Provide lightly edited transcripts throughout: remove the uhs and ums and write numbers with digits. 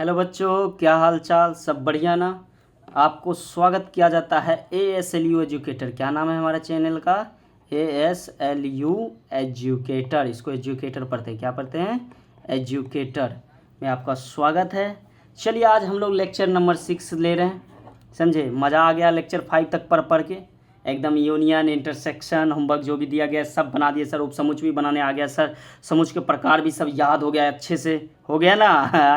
Hello बच्चों, क्या हाल चाल? सब बढ़िया ना? आपको स्वागत किया जाता है ASLU एजुकेटर। क्या नाम है हमारे चैनल का? ASLU educator. इसको एजुकेटर पढ़ते हैं। क्या पढ़ते हैं? एजुकेटर में आपका स्वागत है। चलिए, आज हम लोग लेक्चर नंबर 6 ले रहे हैं। समझे? मज़ा आ गया लेक्चर 5 तक पढ़ के। एकदम यूनियन, इंटरसेक्शन, होमवर्क जो भी दिया गया सब बना दिए सर। उपसमुच भी बनाने आ गया सर। समुच के प्रकार भी सब याद हो गया, अच्छे से हो गया ना।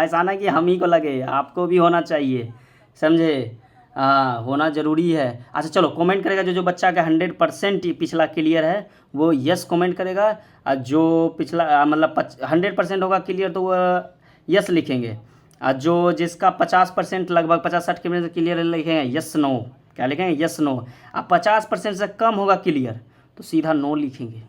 ऐसा ना कि हम ही को लगे, आपको भी होना चाहिए। समझे? हाँ, होना ज़रूरी है। अच्छा चलो, कमेंट करेगा जो जो बच्चा का 100% पिछला क्लियर है वो यस कमेंट करेगा। और जो पिछला मतलब 100% होगा क्लियर तो वह यस लिखेंगे। और जो जिसका 50% लगभग 50-60% क्लियर लिखेंगे यस नो। क्या लिखेंगे? Yes no. अब 50% से कम होगा क्लियर तो सीधा नो लिखेंगे।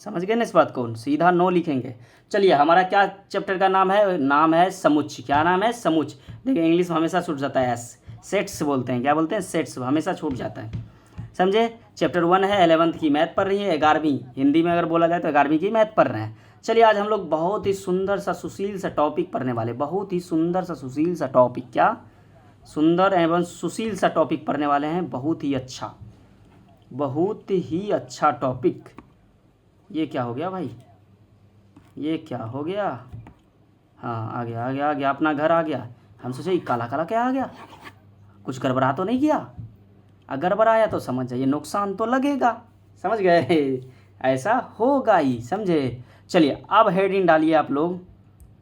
समझ गए ना इस बात को? सीधा नो लिखेंगे। चलिए, हमारा क्या चैप्टर का नाम है? नाम है समुच्च। क्या नाम है? समुच्च। देखिए, इंग्लिश में हमेशा छूट जाता है एस। सेट्स बोलते हैं। क्या बोलते हैं? सेट्स। हमेशा छूट जाता है। समझे? चैप्टर 1 है, 11th की मैथ पढ़ रही है, 11वीं हिंदी में अगर बोला जाए तो 11वीं की मैथ पढ़ रहे हैं। चलिए, आज हम लोग बहुत ही सुंदर सा सुशील सा टॉपिक पढ़ने वाले। बहुत ही सुंदर सा सुशील सा टॉपिक। क्या सुंदर एवं सुशील सा टॉपिक पढ़ने वाले हैं। बहुत ही अच्छा, बहुत ही अच्छा टॉपिक। ये क्या हो गया भाई? ये क्या हो गया? हाँ, आ गया आ गया आ गया, अपना घर आ गया। हम सोचे ये काला काला क्या आ गया? कुछ गड़बड़ा तो नहीं किया? अगर गड़बड़ाया तो समझ जाइए नुकसान तो लगेगा। समझ गए? ऐसा होगा ही। समझे? चलिए, अब हेडिंग डालिए आप लोग।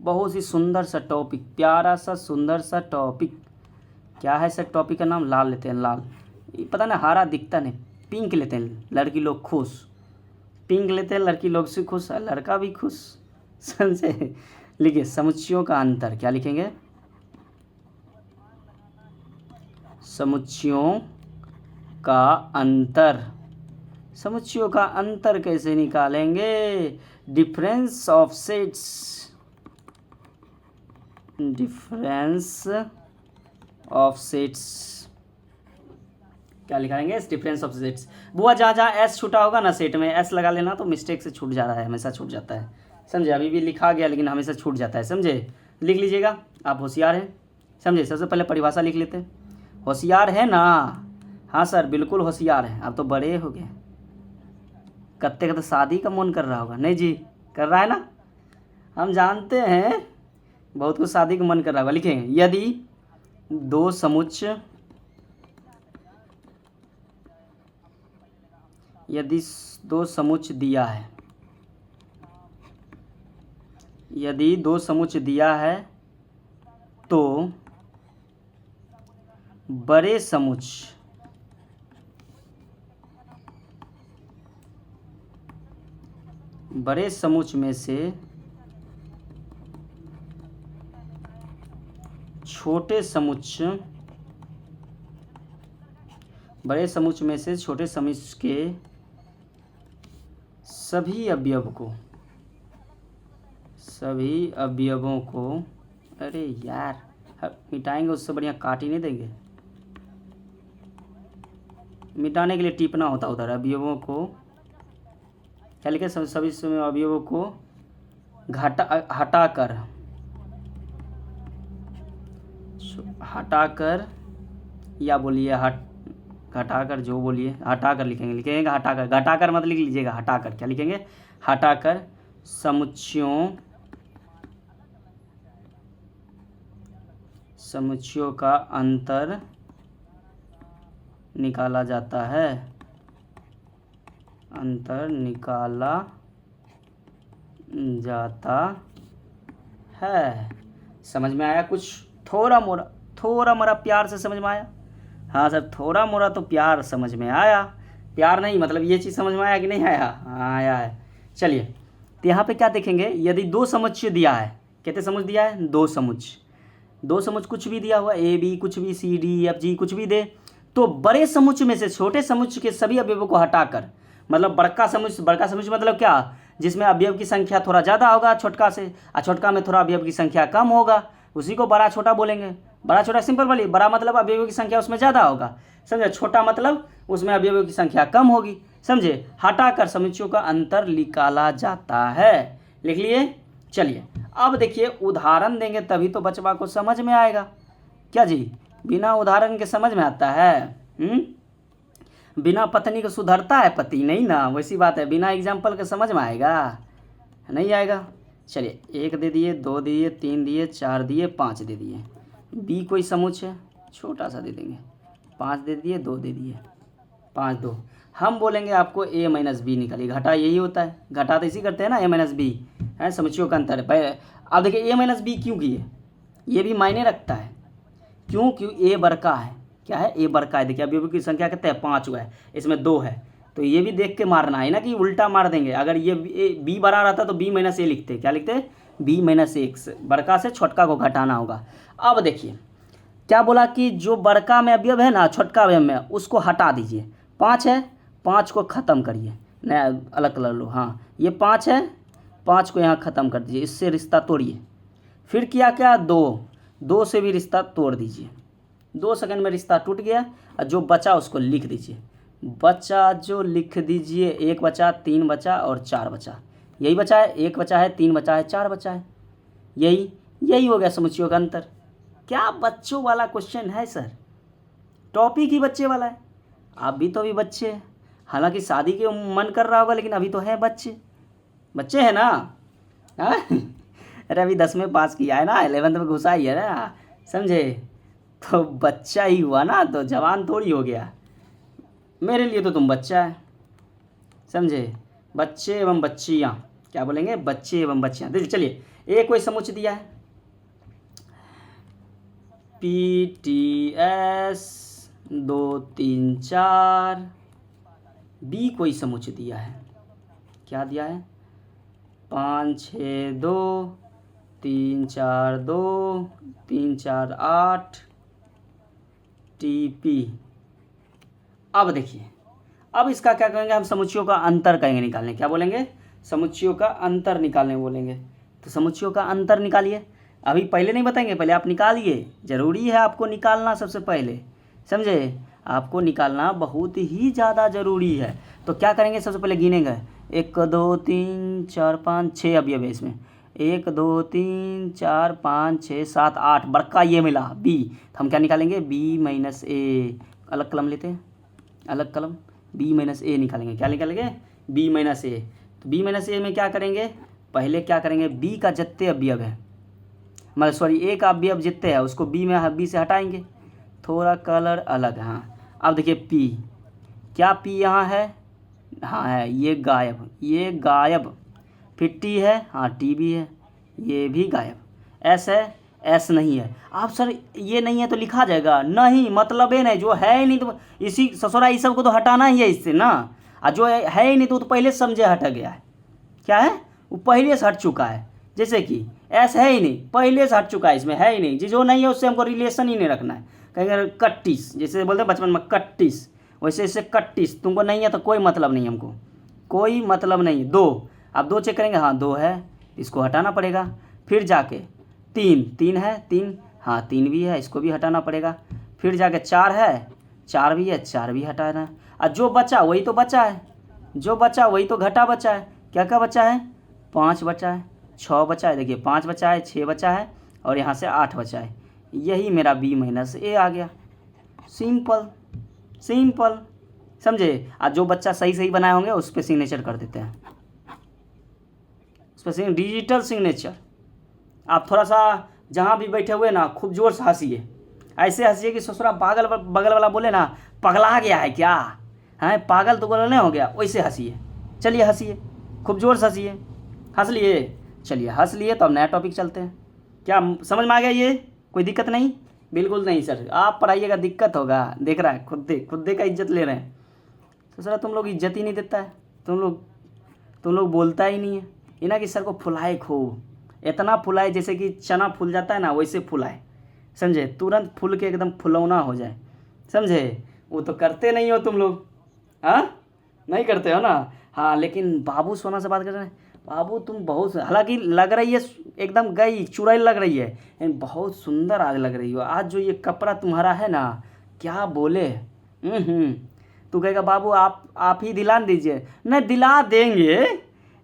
बहुत ही सुंदर सा टॉपिक, प्यारा सा सुंदर सा टॉपिक। क्या है सर? टॉपिक का नाम लाल लेते हैं। लाल, ये पता ना, हरा दिखता नहीं। पिंक लेते हैं, लड़की लोग खुश। पिंक लेते हैं, लड़की लोग से खुश, लड़का भी खुश। समझे? लिखिए, समुच्चयों का अंतर। क्या लिखेंगे? समुच्चयों का अंतर। समुच्चयों का अंतर कैसे निकालेंगे? Difference of sets. Difference of sets. क्या लिखाएंगे? Difference of sets. बुआ, जहाँ जहाँ एस छूटा होगा ना सेट में, एस लगा लेना तो मिस्टेक से छूट जा रहा है, हमेशा छूट जाता है। समझे? अभी भी लिखा गया लेकिन हमेशा छूट जाता है। समझे? लिख लीजिएगा, आप होशियार हैं। समझे? सबसे पहले परिभाषा लिख लेते हैं। होशियार है ना? हाँ सर, बिल्कुल होशियार है। अब तो बड़े हो गए। कत्ते का तो शादी का मन कर रहा होगा। नहीं जी, कर रहा है ना? हम जानते हैं, बहुत कुछ शादी का मन कर रहा होगा। लिखेंगे, यदि दो समुच्च, यदि दो समुच्च दिया है, यदि दो समुच्च दिया है तो बड़े समुच्च, बड़े समुच्च में से छोटे समुच्च, बड़े समुच्च में से छोटे समुच्च के सभी अवयव को, सभी अवयवों को, अरे यार मिटाएंगे उससे बढ़िया काट ही नहीं देंगे। मिटाने के लिए टिपना होता उधर। अवयवों को क्या लिखे? सभी अवयवों को हटाकर, हटाकर या बोलिए घटाकर, जो बोलिए हटाकर लिखेंगे हटाकर। घटाकर मत लिख लीजिएगा, हटाकर। क्या लिखेंगे? हटाकर समुच्चयों का अंतर निकाला जाता है। अंतर निकाला जाता है। समझ में आया कुछ? थोड़ा मोड़ा प्यार से समझ में आया? हाँ सर, थोड़ा मोड़ा तो प्यार समझ में आया। प्यार नहीं मतलब ये चीज़ समझ में आया कि नहीं आया? हाँ, आया है। चलिए, तो यहाँ पे क्या देखेंगे? यदि दो समुच्चय दिया है, कितने समुच्चय दिया है? दो समुच्चय। दो समुच्चय कुछ भी दिया हुआ, ए बी कुछ भी, सी डी एफ जी कुछ भी दे, तो बड़े समुच्चय में से छोटे समुच्चय के सभी अवयवों को हटाकर, मतलब बड़का समुच्चय मतलब क्या? जिसमें अवयव की संख्या थोड़ा ज़्यादा होगा छोटका से, और छोटका में थोड़ा अवयव की संख्या कम होगा, उसी को बड़ा छोटा बोलेंगे। बड़ा छोटा सिंपल बोलिए। बड़ा मतलब अवयवों की संख्या उसमें ज़्यादा होगा। समझे? छोटा मतलब उसमें अवयवों की संख्या कम होगी। समझे? हटाकर समुच्चयों का अंतर निकाला जाता है। लिख लिए? चलिए, अब देखिए उदाहरण देंगे तभी तो बचवा को समझ में आएगा। क्या जी, बिना उदाहरण के समझ में आता है? बिना पत्नी को सुधरता है पति? नहीं ना, वैसी बात है, बिना एग्जाम्पल के समझ में आएगा? नहीं आएगा। चलिए 1 दे दिए, 2 दिए, 3 दिए, 4 दिए, 5 दे दिए। बी कोई समुच्चय छोटा सा दे देंगे, 5 दे दिए, 2 दे दिए, 5 2। हम बोलेंगे आपको a माइनस बी निकालिए। घटा यही होता है, घटा तो इसी करते हैं ना, a माइनस बी है, समुच्चयों का अंतर है। अब देखिए a माइनस बी क्यों किए, ये भी मायने रखता है। क्यों a बड़का है, क्या है a बड़का है। देखिए अभी की संख्या कितने है, 5 हुआ है, इसमें 2 है, तो ये भी देख के मारना है ना कि उल्टा मार देंगे। अगर ये b बड़ा रहता तो b माइनस ए लिखते, क्या लिखते, b माइनस ए, बड़का से छोटका को घटाना होगा। अब देखिए क्या बोला कि जो बड़का में अवयव है ना, छोटका अवयव में, उसको हटा दीजिए। 5 है, 5 को ख़त्म करिए, नया अलग कलर लो। हाँ ये 5 है, 5 को यहाँ ख़त्म कर दीजिए, इससे रिश्ता तोड़िए। फिर किया क्या, 2 से भी रिश्ता तोड़ दीजिए। 2 सेकंड में रिश्ता टूट गया। और जो बचा उसको लिख दीजिए। बचा जो लिख दीजिए, 1 बचा, 3 बचा और 4 बचा। यही बचा है, 1 बचा है, 3 बचा है, 4 बचा है। यही हो गया समुच्चयों का अंतर। क्या बच्चों वाला क्वेश्चन है सर, टॉपिक ही बच्चे वाला है। आप भी तो अभी बच्चे हैं, हालांकि शादी के मन कर रहा होगा, लेकिन अभी तो है बच्चे हैं ना। हाँ अरे अभी 10 में पास किया है ना, 11th में घुसा ही है ना, समझे, तो बच्चा ही हुआ ना, तो जवान थोड़ी हो गया। मेरे लिए तो तुम बच्चा है, समझे। बच्चे एवं बच्चियाँ, क्या बोलेंगे, बच्चे एवं बच्चियाँ। देखिए चलिए एक कोई समुच्चय दिया है, PTS 2 3 4। बी कोई समुच्चय दिया है, क्या दिया है, 5 6 2 3 4 2 3 4 8 TP। अब देखिए, अब इसका क्या करेंगे हम, समुच्चयों का अंतर कहेंगे निकालने। क्या बोलेंगे, समुच्चयों का अंतर निकालने बोलेंगे। तो समुच्चयों का अंतर निकालिए। अभी पहले नहीं बताएंगे, पहले आप निकालिए, ज़रूरी है आपको निकालना सबसे पहले, समझे, आपको निकालना बहुत ही ज़्यादा ज़रूरी है। तो क्या करेंगे, सबसे पहले गिनेंगे, 1 2 3 4 5 6 अवयव है इसमें, 1 2 3 4 5 6 7 8, बड़का ये मिला बी, तो हम क्या निकालेंगे, बी माइनस ए। अलग कलम लेते हैं, अलग कलम, बी माइनस ए निकालेंगे। क्या निकालेंगे, बी माइनस ए। तो बी माइनस ए में क्या करेंगे, पहले क्या करेंगे, बी का जितने अवयव है, मतलब सॉरी ए का अवयव जितने है उसको बी से हटाएंगे, थोड़ा कलर अलग। हाँ अब देखिए पी, क्या पी यहाँ है, हाँ है, ये गायब। फिर टी है, हाँ टी भी है, ये भी गायब। एस है, एस नहीं है। आप सर ये नहीं है तो लिखा जाएगा, नहीं मतलब है नहीं, जो है ही नहीं तो इसी ससुरा इस सब को तो हटाना ही है इससे ना। और जो है ही नहीं तो पहले से समझे हट गया है, क्या है, वो पहले से हट चुका है। जैसे कि एस है ही नहीं, पहले से हट चुका है, इसमें है ही नहीं, जो नहीं है उससे हमको रिलेशन ही नहीं रखना है। कहेंगे कट्टीस, जैसे बोलते हैं बचपन में कट्टीस, वैसे इससे कट्टीस, तुमको नहीं है तो कोई मतलब नहीं, हमको कोई मतलब नहीं। 2, अब 2 चेक करेंगे, हाँ 2 है, इसको हटाना पड़ेगा। फिर जाके 3 है, 3, हाँ 3 भी है, इसको भी हटाना पड़ेगा। फिर जाके 4 है, 4 भी है, 4 भी हटाना है। और जो बचा वही तो बचा है, जो बचा वही तो घटा बचा है। क्या क्या बचा है, 5 बचा है, 6 बचा है, देखिए 5 बचा है, 6 बचा है और यहाँ से 8 बचा है। यही मेरा बी माइनस ए आ गया। सिंपल, समझे। आज जो बच्चा सही बनाए होंगे उस पर सिग्नेचर कर देते हैं, उस पर डिजिटल सिग्नेचर। आप थोड़ा सा जहाँ भी बैठे हुए ना खूब जोर से हंसिए, ऐसे हंसिए कि ससुरा बगल वाला बोले ना पगला गया है क्या, है पागल तो बोले नहीं हो गया, वैसे हंसिए। चलिए हंसिए, खूब जोर से हंसिए। हंस लिए, चलिए हंस लिए, तो अब नया टॉपिक चलते हैं। क्या समझ में आ गया, ये कोई दिक्कत नहीं, बिल्कुल नहीं सर, आप पढ़ाइएगा दिक्कत होगा, देख रहा है खुद दे का इज्जत ले रहे हैं। तो सर तुम लोग इज्जत ही नहीं देता है, तुम लोग बोलता ही नहीं है। ये ना कि सर को फुलाए खूब, इतना फुलाए जैसे कि चना फूल जाता है ना, वैसे फुलाए, समझे, तुरंत फूल के एकदम फुलौना हो जाए, समझे। वो तो करते नहीं हो तुम लोग, हाँ नहीं करते हो ना। हाँ लेकिन बाबू सोना से बात कर रहे हैं, बाबू तुम बहुत, हालांकि लग रही है एकदम गई चुड़ैल लग रही है, लेकिन बहुत सुंदर आज लग रही हो। आज जो ये कपड़ा तुम्हारा है ना, क्या बोले, तू कहेगा बाबू आप ही दिला दीजिए, नहीं दिला देंगे,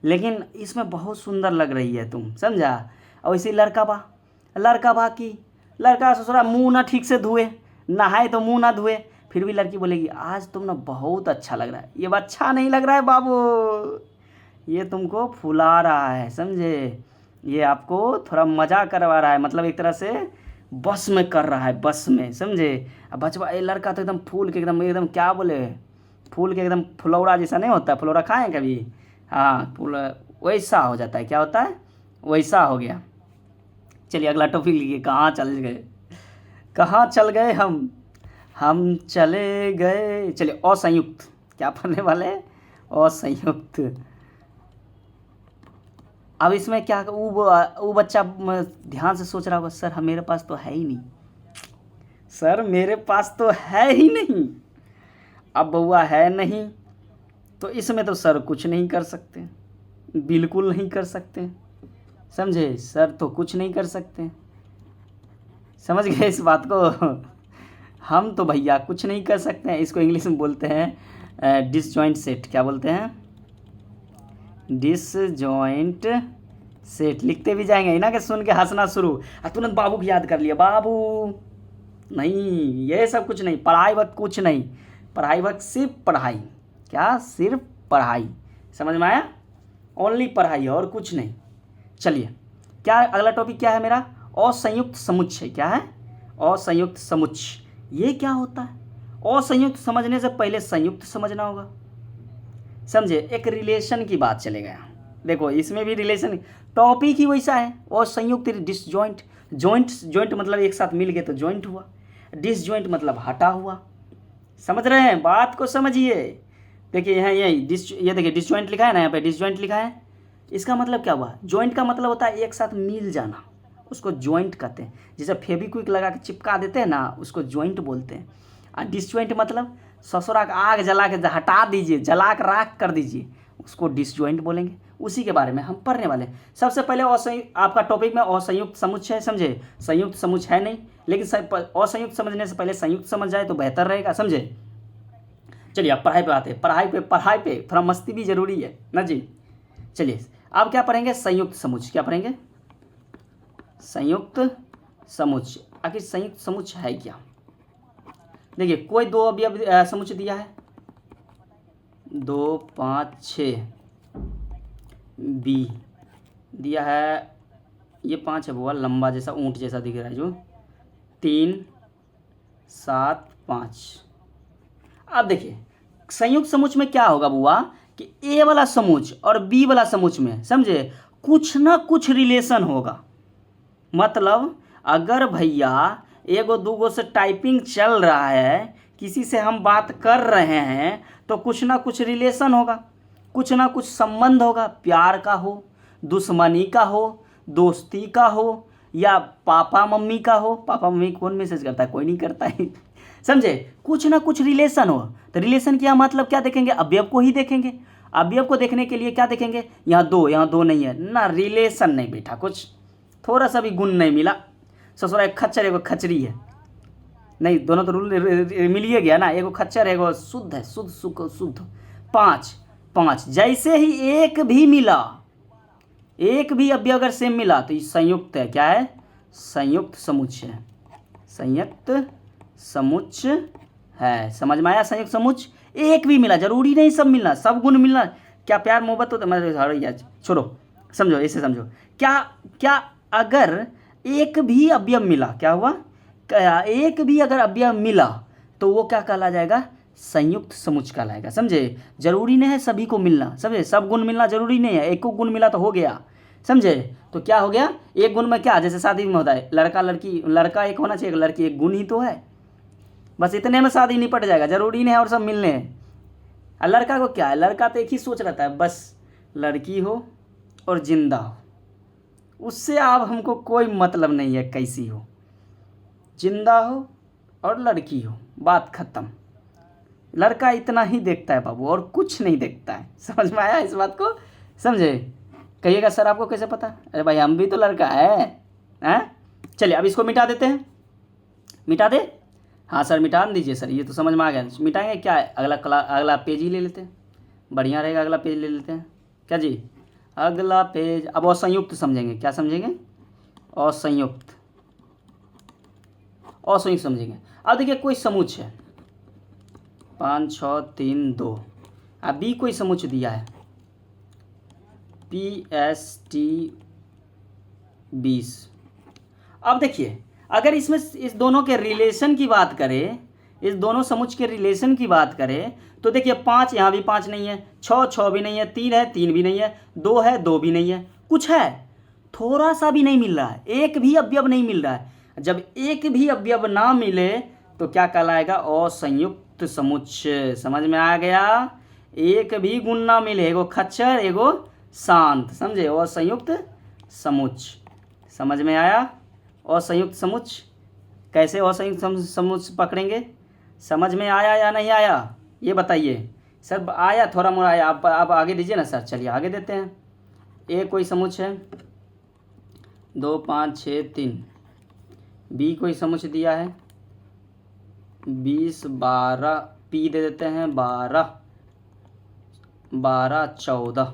लेकिन इसमें बहुत सुंदर लग रही है तुम, समझा। और इसी लड़का बा की लड़का ससुरा मुंह ना ठीक से धोए, नहाए तो मुंह ना धोए, फिर भी लड़की बोलेगी आज तुम ना बहुत अच्छा लग रहा है। ये अच्छा नहीं लग रहा है बाबू, ये तुमको फुला रहा है, समझे, ये आपको थोड़ा मजा करवा रहा है, मतलब एक तरह से बस में कर रहा है, बस में, समझे। अब बचवा ये लड़का तो एकदम फूल के एकदम एकदम क्या बोले, फूल के एकदम फुलौरा जैसा नहीं होता, फुलौरा खाएं कभी, हाँ फूल वैसा हो जाता है, क्या होता है वैसा हो गया। चलिए अगला टॉपिक लिखिए, कहाँ चल गए हम चले गए। चलिए असंयुक्त, क्या पढ़ने वाले हैं, असंयुक्त। अब इसमें क्या वो बच्चा ध्यान से सोच रहा होगा सर मेरे पास तो है ही नहीं, सर मेरे पास तो है ही नहीं। अब बउआ है नहीं तो इसमें तो सर कुछ नहीं कर सकते, बिल्कुल नहीं कर सकते, समझे, सर तो कुछ नहीं कर सकते, समझ गए इस बात को। हम तो भैया कुछ नहीं कर सकते हैं, इसको इंग्लिश में बोलते हैं डिसजॉइंट सेट। क्या बोलते हैं, डिसजॉइंट सेट। लिखते भी जाएंगे ना कि सुन के हंसना शुरू, तुरंत बाबू की याद कर लिया, बाबू नहीं, ये सब कुछ नहीं, पढ़ाई वक्त कुछ नहीं, पढ़ाई वक्त सिर्फ पढ़ाई, क्या सिर्फ पढ़ाई, समझ में आया, ओनली पढ़ाई और कुछ नहीं। चलिए क्या अगला टॉपिक क्या है मेरा, असंयुक्त समुच्चय। क्या है, असंयुक्त समुच्चय। ये क्या होता है, असंयुक्त समझने से पहले संयुक्त समझना होगा, समझे, एक रिलेशन की बात चलेगा। देखो इसमें भी रिलेशन टॉपिक ही वैसा है, और संयुक्त डिसजॉइंट, जॉइंट मतलब एक साथ मिल गए तो जॉइंट हुआ, डिसजॉइंट मतलब हटा हुआ, समझ रहे हैं, बात को समझिए। देखिए यहाँ ये देखिए डिसजॉइंट लिखा है ना, यहाँ पे डिसजॉइंट लिखा है, इसका मतलब क्या हुआ, जॉइंट का मतलब होता है एक साथ मिल जाना, उसको जॉइंट कहते हैं। जैसे फेविक्विक लगा के चिपका देते हैं ना, उसको जॉइंट बोलते हैं। और डिसजॉइंट मतलब ससुरा का आग जला के हटा दीजिए, जला के राख कर दीजिए, उसको डिसजॉइंट बोलेंगे। उसी के बारे में हम पढ़ने वाले हैं। सबसे पहले आपका टॉपिक में असंयुक्त समुच्चय है, समझे, संयुक्त समुच्चय है नहीं, लेकिन असंयुक्त समझने से पहले संयुक्त समझ जाए तो बेहतर रहेगा, समझे। चलिए अब पढ़ाई पे आते हैं, पढ़ाई पे थोड़ा मस्ती भी जरूरी है ना जी। चलिए अब क्या पढ़ेंगे, संयुक्त समुच्चय। क्या पढ़ेंगे, संयुक्त समुच्चय। आखिर संयुक्त समुच्चय है क्या, देखिए कोई दो अवयव समुच्चय दिया है, 2 5 6 बी दिया है, ये 5 है बुआ, लंबा जैसा ऊंट जैसा दिख रहा है जो, 3 7 5। अब देखिए संयुक्त समुच्चय में क्या होगा बुआ कि ए वाला समुच्चय और बी वाला समुच्चय में, समझे, कुछ ना कुछ रिलेशन होगा। मतलब अगर भैया एगो दूगो से टाइपिंग चल रहा है, किसी से हम बात कर रहे हैं, तो कुछ ना कुछ रिलेशन होगा, कुछ ना कुछ संबंध होगा, प्यार का हो, दुश्मनी का हो, दोस्ती का हो, या पापा मम्मी का हो। पापा मम्मी कौन मैसेज करता है, कोई नहीं करता है, समझे, कुछ ना कुछ रिलेशन हो। तो रिलेशन क्या मतलब, क्या देखेंगे, अवयव को ही देखेंगे। अवयव को देखने के लिए क्या देखेंगे, यहाँ दो नहीं है ना, रिलेशन नहीं बेटा, कुछ थोड़ा सा भी गुण नहीं मिला। ससुरा एक खच्चर एगो खचरी है, नहीं दोनों तो रूल मिलिए गया ना, एगो खच्चर एगो शुद्ध है, शुद्ध 5 जैसे ही एक भी मिला, एक भी अवयव अगर सेम मिला तो ये संयुक्त है। क्या है, संयुक्त समुच्चय, संयुक्त समुच्चय है, समझ में आया। संयुक्त समुच्चय एक भी मिला, जरूरी नहीं सब मिलना, सब गुण मिलना। क्या प्यार मोहब्बत होता है, छोड़ो, समझो ऐसे समझो, क्या अगर एक भी अवयव मिला, क्या हुआ, एक भी अगर अवयव मिला तो वो क्या कहला जाएगा, संयुक्त समुच्चय कहलाएगा, समझे। जरूरी नहीं है सभी को मिलना, समझे, सब गुण मिलना जरूरी नहीं है, एक को गुण मिला तो हो गया, समझे। तो क्या हो गया, एक गुण में क्या, जैसे शादी में होता है लड़का लड़की, लड़का एक होना चाहिए, लड़की एक, गुण ही तो है, बस इतने में शादी निपट जाएगा, जरूरी नहीं है और सब मिलने हैं। और लड़का को क्या है, लड़का तो एक ही सोच रहता है, बस लड़की हो और जिंदा हो, उससे आप हमको कोई मतलब नहीं है कैसी हो, जिंदा हो और लड़की हो, बात खत्म। लड़का इतना ही देखता है बाबू, और कुछ नहीं देखता है, समझ में आया इस बात को, समझे। कहिएगा सर आपको कैसे पता, अरे भाई हम भी तो लड़का है। चलिए अब इसको मिटा देते हैं, मिटा दे, हाँ सर मिटा दीजिए सर, ये तो समझ में आ गया। मिटाएंगे क्या है, अगला पेज ही ले लेते हैं, बढ़िया रहेगा, अगला पेज ले लेते हैं, क्या जी, अगला पेज। अब असंयुक्त समझेंगे, क्या समझेंगे, असंयुक्त, असंयुक्त समझेंगे। अब देखिए कोई समुच्च है 5 6 3 2, अब बी कोई समुच्च दिया है PST 20। अब देखिए अगर इसमें इस दोनों के रिलेशन की बात करें, इस दोनों समुच्च के रिलेशन की बात करें तो देखिए 5 यहाँ भी 5 नहीं है, 6 6 भी नहीं है, 3 है 3 भी नहीं है, 2 है 2 भी नहीं है, कुछ है थोड़ा सा भी नहीं मिल रहा है, एक भी अवयव नहीं मिल रहा है। जब एक भी अवयव ना मिले तो क्या कहलाएगा? असंयुक्त समुच्च। समझ में आ गया? एक भी गुण ना मिले, एगो खच्चर एगो शांत, समझे? असंयुक्त समुच्च। समझ में आया? असंयुक्त समुच्च कैसे असंयुक्त समुच्च पकड़ेंगे? समझ में आया या नहीं आया ये बताइए। सर आया, थोड़ा मोड़ा आया, आप आगे दीजिए ना सर। चलिए आगे देते हैं। ए कोई समुच्च है 2 5 6 3, बी कोई समुच्च दिया है 20 12, पी दे देते हैं 12 12 14।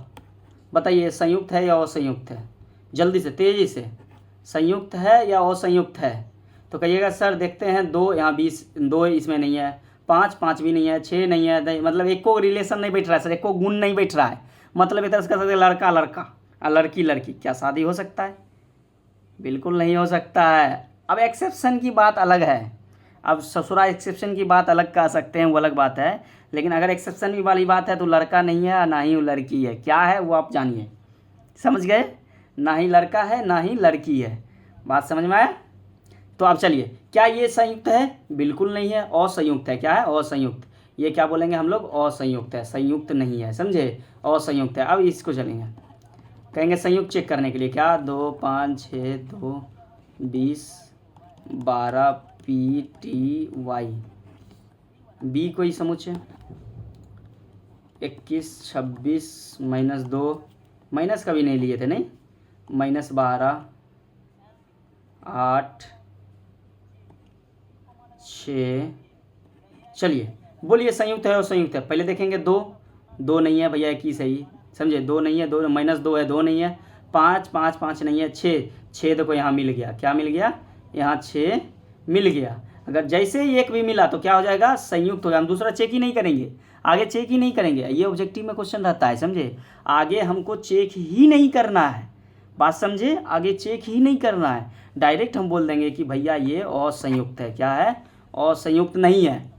बताइए संयुक्त है या असंयुक्त है? जल्दी से तेजी से, संयुक्त है या असंयुक्त है? तो कहिएगा सर देखते हैं 2 यहाँ 20, 2 इसमें नहीं है, 5 5 भी नहीं है, 6 नहीं है, मतलब एक को रिलेशन नहीं बैठ रहा है सर, एक को गुण नहीं बैठ रहा है। मतलब एक तरह से कह सकते लड़का लड़का और लड़की लड़की, क्या शादी हो सकता है? बिल्कुल नहीं हो सकता है। अब एक्सेप्शन की बात अलग है, अब ससुरा एक्सेप्शन की बात अलग कह सकते हैं, वो अलग बात है। लेकिन अगर एक्सेप्शन वाली बात है तो लड़का नहीं है ना ही वो लड़की है। क्या है वो आप जानिए। समझ गए? ना ही लड़का है ना ही लड़की है। बात समझ में आया? तो अब चलिए, क्या ये संयुक्त है? बिल्कुल नहीं है, असंयुक्त है। क्या है? असंयुक्त। ये क्या बोलेंगे हम लोग? असंयुक्त है, संयुक्त नहीं है, समझे? असंयुक्त है। अब इसको चलेंगे, कहेंगे संयुक्त चेक करने के लिए क्या? 2 5 6 2 20 12 PTY। बी कोई समुच्चय 21 26 -2, माइनस कभी नहीं लिए थे, नहीं, -12 8 6। चलिए बोलिए संयुक्त है और संयुक्त है। पहले देखेंगे 2 2 नहीं है भैया, 21 है ही, समझे? 2 नहीं है, 2 -2 है, 2 नहीं है, 5 5 5 नहीं है, 6 6 देखो यहाँ मिल गया। क्या मिल गया? यहाँ 6 मिल गया। अगर जैसे ही एक भी मिला तो क्या हो जाएगा? संयुक्त हो गया। हम दूसरा चेक ही नहीं करेंगे, आगे चेक ही नहीं करेंगे। ये ऑब्जेक्टिव में क्वेश्चन रहता है, समझे? आगे हमको चेक ही नहीं करना है, बात समझे? आगे चेक ही नहीं करना है, डायरेक्ट हम बोल देंगे कि भैया ये असंयुक्त है। क्या है? असंयुक्त नहीं है,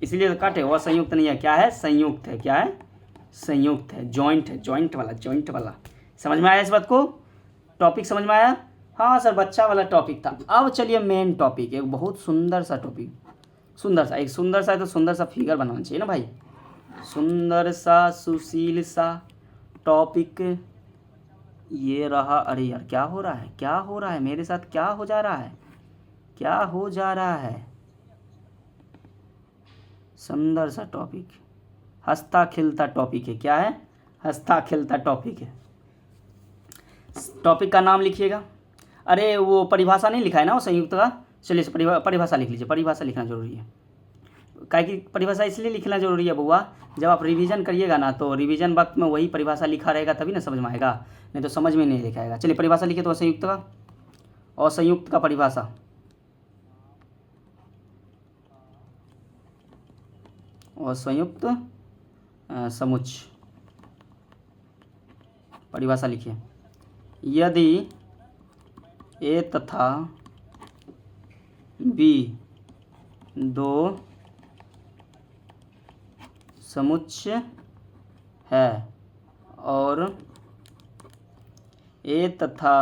इसलिए काटे। असंयुक्त नहीं है, क्या है? संयुक्त है। क्या है? संयुक्त है, जॉइंट है, जॉइंट वाला, जॉइंट वाला। समझ में आया इस बात को? टॉपिक समझ में आया? हाँ सर बच्चा वाला टॉपिक था। अब चलिए मेन टॉपिक, एक बहुत सुंदर सा टॉपिक, सुंदर सा, एक सुंदर सा है तो सुंदर सा फिगर बनाना चाहिए ना भाई। सुंदर सा सुशील सा टॉपिक ये रहा। अरे यार क्या हो रहा है, क्या हो रहा है मेरे साथ? क्या हो जा रहा है, क्या हो जा रहा है? सुंदर सा टॉपिक, हंसता खिलता टॉपिक है। क्या है? हंसता खिलता टॉपिक है। टॉपिक का नाम लिखिएगा। अरे वो परिभाषा नहीं लिखा है ना वो संयुक्त का? चलिए परिभाषा लिख लीजिए। परिभाषा लिखना जरूरी है, काहे कि परिभाषा इसलिए लिखना जरूरी है बउआ, जब आप रिवीजन करिएगा ना तो रिवीजन वक्त में वही परिभाषा लिखा रहेगा तभी ना समझ में आएगा, नहीं तो समझ में नहीं लिखाएगा। चलिए परिभाषा लिखिए तो असंयुक्त का, असंयुक्त का परिभाषा। असंयुक्त समुच्च परिभाषा लिखिए। यदि ए तथा बी दो समुच्चय है और ए तथा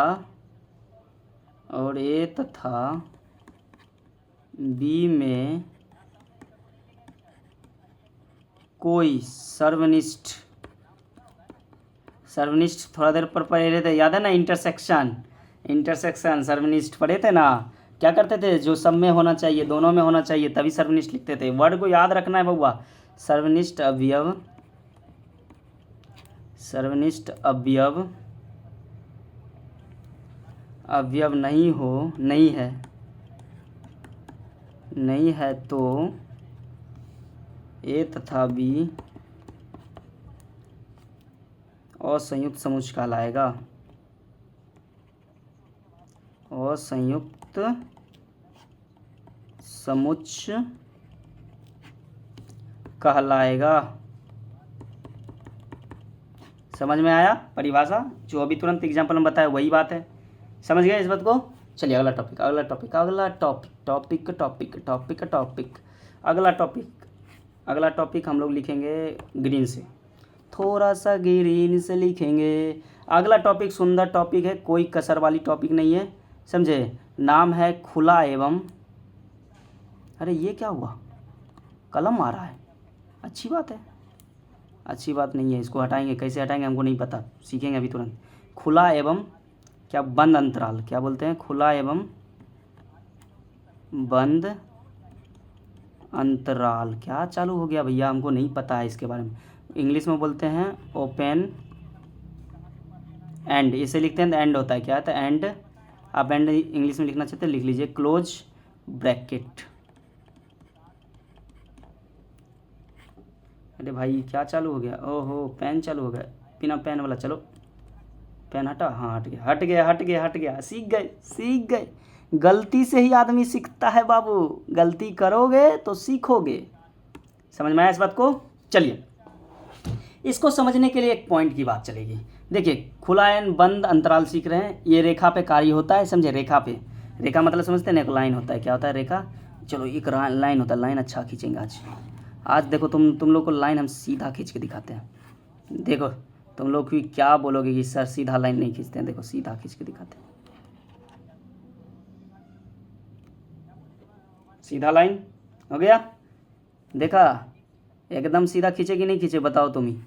बी में कोई सर्वनिष्ठ थोड़ा देर पर पढ़े रहे थे, याद है ना? इंटरसेक्शन सर्वनिष्ठ पढ़े थे ना? क्या करते थे? जो सब में होना चाहिए, दोनों में होना चाहिए, तभी सर्वनिष्ठ लिखते थे। वर्ड को याद रखना है बउआ। सर्वनिष्ठ अवयव नहीं है तो ए तथा बी असंयुक्त समुच्चय कहलाएगा। असंयुक्त समुच्च कहलाएगा। समझ में आया परिभाषा? जो अभी तुरंत एग्जाम्पल में बताया वही बात है। समझ गए इस बात को? चलिए अगला टॉपिक अगला टॉपिक अगला topic topic topic topic topic अगला टॉपिक हम लोग लिखेंगे ग्रीन से, थोड़ा सा ग्रीन से लिखेंगे। अगला टॉपिक सुंदर टॉपिक है, कोई कसर वाली टॉपिक नहीं है, समझे। नाम है खुला एवं, अरे ये क्या हुआ, कलम आ रहा है, अच्छी बात है, अच्छी बात नहीं है, इसको हटाएंगे। कैसे हटाएंगे हमको नहीं पता, सीखेंगे अभी तुरंत। खुला एवं क्या बंद अंतराल, क्या बोलते हैं, खुला एवं बंद अंतराल। क्या चालू हो गया भैया, हमको नहीं पता है इसके बारे में। इंग्लिश में बोलते हैं ओपन एंड, इसे लिखते हैं एंड होता है, क्या होता है एंड। आप एंड इंग्लिश में लिखना चाहते हैं लिख लीजिए क्लोज ब्रैकेट। अरे भाई क्या चालू हो गया, ओहो पेन चालू हो गया, बिना पेन वाला। चलो पेन हटा, हाँ हट गया हट गया हट गया हट गया। सीख गए सीख गए, गलती से ही आदमी सीखता है बाबू, गलती करोगे तो सीखोगे। समझ में आया इस बात को? चलिए इसको समझने के लिए एक पॉइंट की बात चलेगी। देखिए खुला एंड बंद अंतराल सीख रहे हैं, ये रेखा पे कार्य होता है, समझे। रेखा पे, रेखा मतलब समझते हैं ना, एक लाइन होता है, क्या होता है रेखा। चलो एक लाइन होता है, लाइन अच्छा खींचेंगे आज देखो तुम लोग को लाइन हम सीधा खींच के दिखाते हैं। देखो तुम लोग भी क्या बोलोगे कि सर सीधा लाइन नहीं खींचते हैं, देखो सीधा खींच के दिखाते हैं। सीधा लाइन हो गया, देखा, एकदम सीधा खींचे कि नहीं खींचे बताओ तुम ही,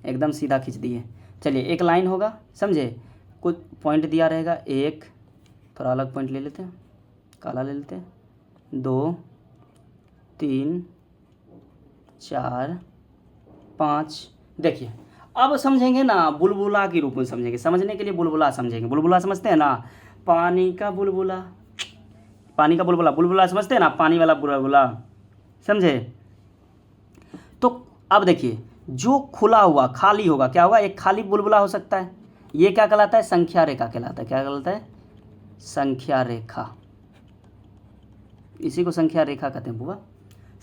एकदम सीधा खींच दिए। चलिए एक लाइन होगा, समझे, कुछ पॉइंट दिया रहेगा, एक थोड़ा अलग पॉइंट ले लेते हैं, काला ले लेते हैं, 2 3 4 5। देखिए अब समझेंगे ना, बुलबुला के रूप में समझेंगे। समझने के लिए बुलबुला समझेंगे, बुलबुला समझते हैं ना, पानी का बुलबुला, पानी का बुलबुला, बुलबुला समझते हैं ना, पानी वाला बुलबुला, समझे। तो अब देखिए जो खुला हुआ खाली होगा क्या होगा, एक खाली बुलबुला हो सकता है, ये क्या कहलाता है, संख्या रेखा कहलाता है। क्या कहलाता है, संख्या रेखा, इसी को संख्या रेखा कहते हैं बुआ,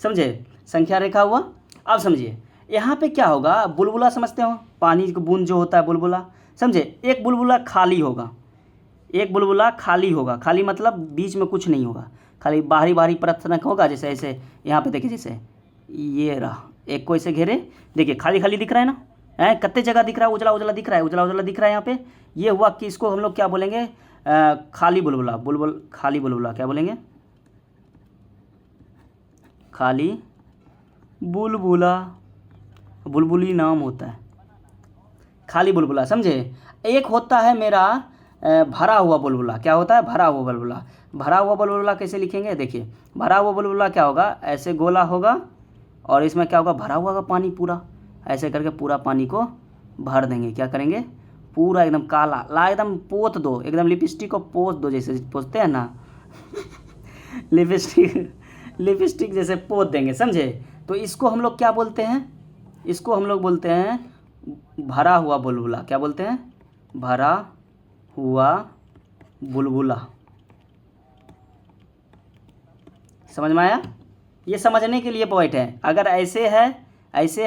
समझे, संख्या रेखा हुआ। अब समझिए यहाँ पे क्या होगा, बुलबुला समझते हो, पानी का बूंद जो होता है बुलबुला, समझे। एक बुलबुला खाली होगा, एक बुलबुला खाली होगा, खाली मतलब बीच में कुछ नहीं होगा, खाली बाहरी बाहरी परत होगा, जैसे ऐसे यहाँ पे देखिए, जैसे ये रहा, एक को ऐसे घेरे, देखिए खाली खाली दिख रहा है ना, है कितने जगह दिख रहा है, उजला उजला दिख रहा है, उजला उजला दिख रहा है यहाँ पे। ये हुआ कि इसको हम लोग क्या बोलेंगे, खाली बुलबुला, खाली बुलबुला क्या बोलेंगे, खाली बुलबुला, बुलबुली नाम होता है, खाली बुलबुला, समझे। एक होता है मेरा भरा हुआ बुलबुला, क्या होता है, भरा हुआ बुलबुला। भरा हुआ बुलबुला कैसे लिखेंगे, देखिए भरा हुआ बुलबुला क्या होगा, ऐसे गोला होगा और इसमें क्या होगा, भरा हुआ का पानी पूरा, ऐसे करके पूरा पानी को भर देंगे। क्या करेंगे, पूरा एकदम काला ला, एकदम पोत दो, एकदम लिपस्टिक को पोत दो, जैसे पोतते हैं ना लिपस्टिक जैसे पोत देंगे, समझे। तो इसको हम लोग क्या बोलते हैं, इसको हम लोग बोलते हैं भरा हुआ बुलबुला। क्या बोलते हैं, भरा हुआ बुलबुला। समझ में आया? ये समझने के लिए पॉइंट है। अगर ऐसे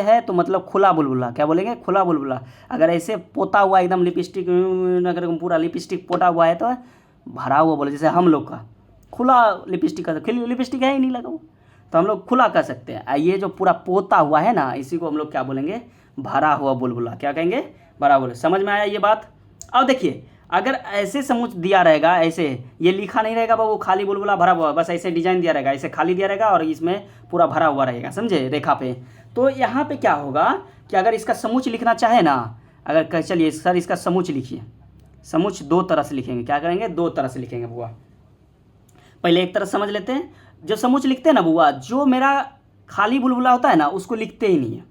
है तो मतलब खुला बुलबुला, क्या बोलेंगे, खुला बुलबुला। अगर ऐसे पोता हुआ एकदम लिपस्टिक, अगर पूरा लिपस्टिक पोता हुआ है तो भरा हुआ बोले, जैसे हम लोग का खुला लिपस्टिक का, लिपस्टिक है ही नहीं लगा हुआ, तो हम लोग खुला कर सकते हैं। ये जो पूरा पोता हुआ है ना, इसी को हम लोग क्या बोलेंगे, भरा हुआ बुलबुला। क्या कहेंगे, भरा हुआ। समझ में आया ये बात? अब देखिए अगर ऐसे समुच दिया रहेगा, ऐसे ये लिखा नहीं रहेगा बाबू खाली बुलबुला भरा हुआ, बस ऐसे डिजाइन दिया रहेगा, ऐसे खाली दिया रहेगा और इसमें पूरा भरा हुआ रहेगा, समझे, रेखा पे। तो यहाँ पे क्या होगा कि अगर इसका समुच लिखना चाहे ना, अगर चलिए सर इसका समुच लिखिए, समुच 2 तरह से लिखेंगे। क्या करेंगे, 2 तरह से लिखेंगे बुआ। पहले एक तरह समझ लेते हैं, जब समुच लिखते हैं ना बुआ, जो मेरा खाली बुलबुला होता है ना उसको लिखते ही नहीं है।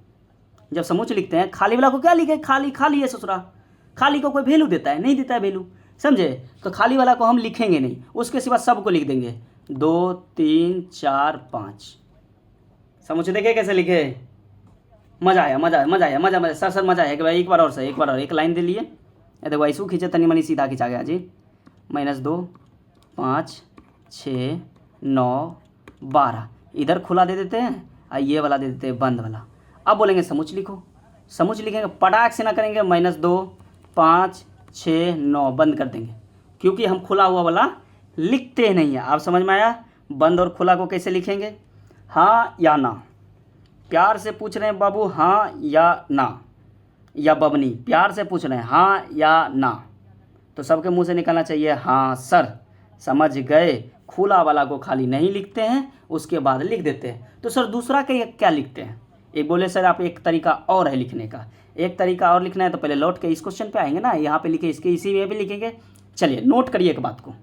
जब समुच लिखते हैं खाली वाला को क्या लिखे, खाली खाली है ससुरा, खाली को कोई वैल्यू देता है, नहीं देता है वैल्यू, समझे। तो खाली वाला को हम लिखेंगे नहीं, उसके सिवा सबको लिख देंगे, 2 3 4 5। समुच देखे कैसे लिखे, मजा आया, मजा मजा आया, मजा मजा सर मजा आया कि भाई एक बार और एक लाइन दे लिए। देखो ऐसू खींचे तनी मनी सीधा खिंचा गया जी, -2 5 6 9 12, इधर खुला दे देते हैं और ये वाला दे देते हैं बंद वाला। अब बोलेंगे समुच्चय लिखो, समुच्चय लिखेंगे, पटाख से ना करेंगे, -2 5 6 9 बंद कर देंगे, क्योंकि हम खुला हुआ वाला लिखते नहीं है। आप समझ में आया? बंद और खुला को कैसे लिखेंगे? हाँ या ना, प्यार से पूछ रहे हैं बाबू, हाँ या ना, या बबनी प्यार से पूछ रहे हैं हाँ या ना, तो सबके मुंह से निकलना चाहिए हाँ सर, समझ गए। खुला वाला को खाली नहीं लिखते हैं, उसके बाद लिख देते हैं। तो सर दूसरा क्या लिखते हैं? एक बोले सर आप एक तरीका और है लिखने का, एक तरीका और लिखना है तो पहले लौट के इस क्वेश्चन पे आएंगे ना, यहाँ पे लिखे, इसके इसी में भी लिखेंगे। चलिए नोट करिए एक बात को,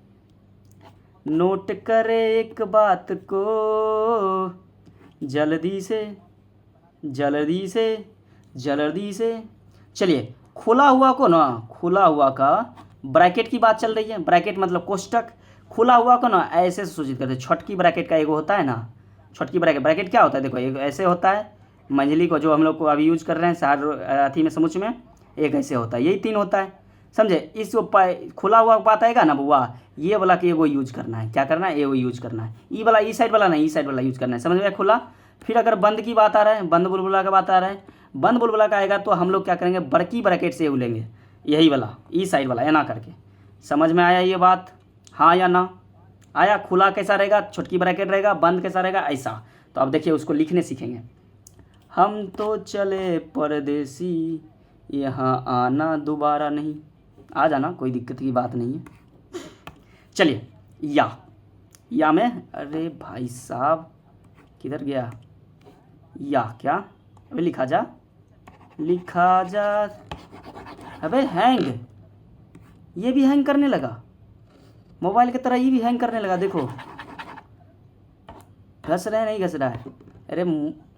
नोट करे एक बात को, जल्दी से जल्दी से जल्दी से। चलिए खुला हुआ को ना, खुला हुआ का ब्रैकेट की बात चल रही है, ब्रैकेट मतलब कोष्टक, खुला हुआ को ना ऐसे सूचित करते हैं। छोटकी ब्रैकेट का एगो होता है ना, छोटकी ब्रैकेट, ब्रैकेट क्या होता है देखो, एक ऐसे होता है, मंझली को जो हम लोग को अभी यूज कर रहे हैं सार अथी में समुच्चय में, एक ऐसे होता है, यही 3 होता है, समझे। इस खुला हुआ बात आएगा ना बुआ, ये वाला कि एगो यूज करना है, क्या करना है, एगो यूज करना है, ई वाला, ई साइड वाला नहीं, ई साइड वाला यूज करना है, समझ में खुला। फिर अगर बंद की बात आ रहा है, बंद बुलबुला का बात आ रहा है, बंद बुलबुला का आएगा तो हम लोग क्या करेंगे, बड़की ब्रैकेट से लेंगे, यही वाला ई साइड वाला, या ना करके। समझ में आया ये बात, हाँ या ना आया? खुला कैसा रहेगा, छोटकी ब्रैकेट रहेगा, बंद कैसा रहेगा, ऐसा। तो अब देखिए उसको लिखने सीखेंगे। हम तो चले परदेसी, यहाँ आना दोबारा नहीं, आ जाना, कोई दिक्कत की बात नहीं है। चलिए या में, अरे भाई साहब किधर गया या, क्या अबे लिखा जा, अबे हैंग, ये भी हैंग करने लगा, मोबाइल की तरह ये भी हैंग करने लगा, देखो घस रहे हैं, नहीं घस रहा है। अरे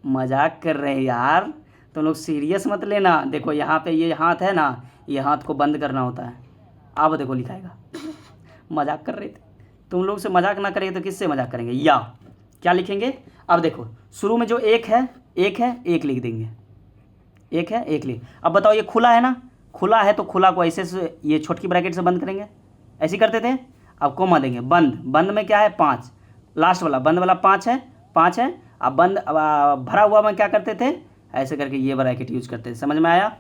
मजाक कर रहे हैं यार, तुम लोग सीरियस मत लेना। देखो यहाँ पे ये हाथ है ना, ये हाथ को बंद करना होता है, अब देखो लिखाएगा। मजाक कर रहे थे, तुम लोग से मजाक ना करेंगे तो किससे मजाक करेंगे। या क्या लिखेंगे, अब देखो शुरू में जो एक है, एक लिख देंगे, एक है, एक लिख। अब बताओ ये खुला है ना, खुला है तो खुला को ऐसे से ये छोटकी ब्रैकेट से बंद करेंगे, ऐसे करते थे। अब कोमा देंगे, बंद में क्या है 5, लास्ट वाला बंद वाला 5 है। अब बंद भरा हुआ में क्या करते थे, ऐसे करके ये ब्रैकेट यूज करते थे। समझ में आया?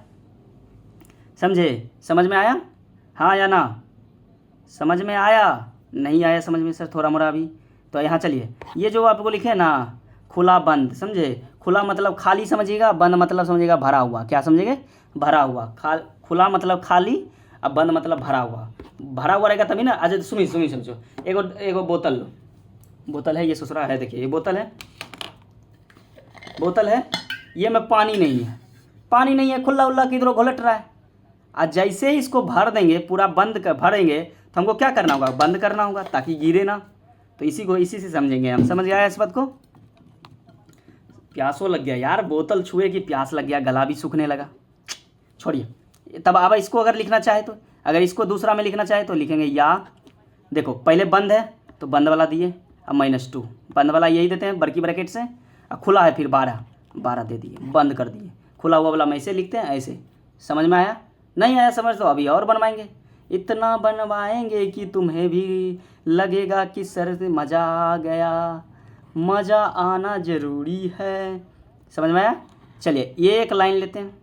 समझे? समझ में आया हाँ या ना? समझ में आया? नहीं आया समझ में सर थोड़ा मोड़ा अभी? तो यहाँ चलिए, ये जो आपको लिखे ना खुला बंद, समझे, खुला मतलब खाली समझिएगा, बंद मतलब समझिएगा भरा हुआ। क्या समझेंगे? भरा हुआ। खुला मतलब खाली, अब बंद मतलब भरा हुआ। भरा हुआ रहेगा तभी ना। अच्छा सुनिए समझो, एगो बोतल लो, बोतल है, ये ससुरा है, देखिए ये बोतल है, ये में पानी नहीं है, खुला उल्ला किधरों घोलट रहा है। आज जैसे ही इसको भर देंगे, पूरा भरेंगे तो हमको क्या करना होगा, बंद करना होगा ताकि गिरे ना। तो इसी से समझेंगे हम। समझ गया इस बात को? प्यासो लग गया यार, बोतल छुए की प्यास लग गया, गला भी सूखने लगा। छोड़िए। तब अब इसको अगर लिखना चाहे तो, अगर इसको दूसरा में लिखना चाहे तो लिखेंगे या। देखो पहले बंद है तो बंद वाला दिए, अब -2 बंद वाला यही देते हैं बड़की ब्रैकेट से। अब खुला है फिर 12 दे दिए, बंद कर दिए। खुला हुआ वाला हम ऐसे लिखते हैं, ऐसे। समझ में आया? नहीं आया समझ तो अभी और बनवाएंगे, इतना बनवाएंगे कि तुम्हें भी लगेगा कि सर से मज़ा आ गया, मज़ा आना ज़रूरी है। समझ में आया? चलिए ये एक लाइन लेते हैं,